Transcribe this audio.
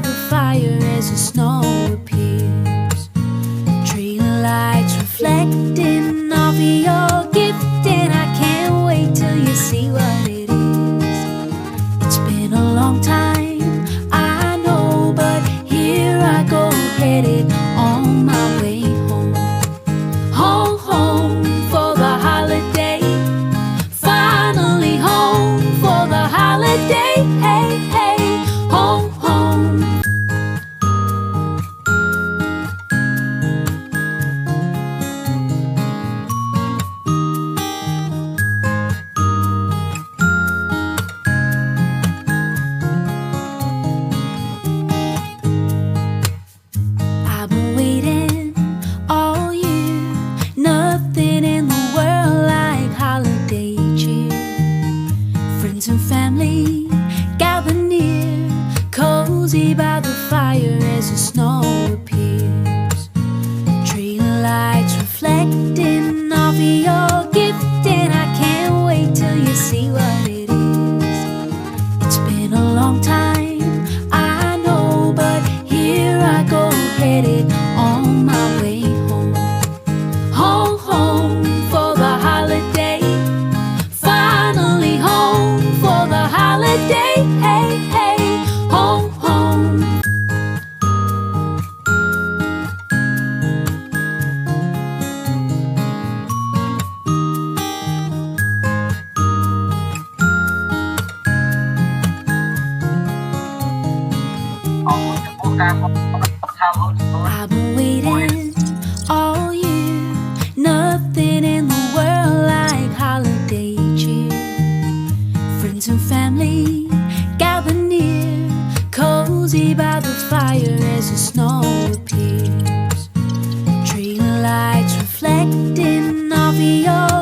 the fire as the snow appears. Tree lights reflecting off of your gift, and I can't wait till you see what it is. It's been a long time, I know, but here I go, headed on my way home. Home, home for the holiday. Finally home for the holiday. Hey, hey, home, home. I've been waiting all year. Nothing in the world like holiday cheer. Friends and family gather near, cozy by the fire as the snow appears. Tree lights reflecting off of your gift, and I can't wait till you see what it is. It's been a long time, I know, but here I go, headed on my way home. Home, home for the holiday. Finally home for the holiday. Hey, hey, home, home. I've been waiting all year. Nothing in the world like holiday cheer. Friends and family gather near, cozy by the fire as the snow appears. Tree lights reflecting off of your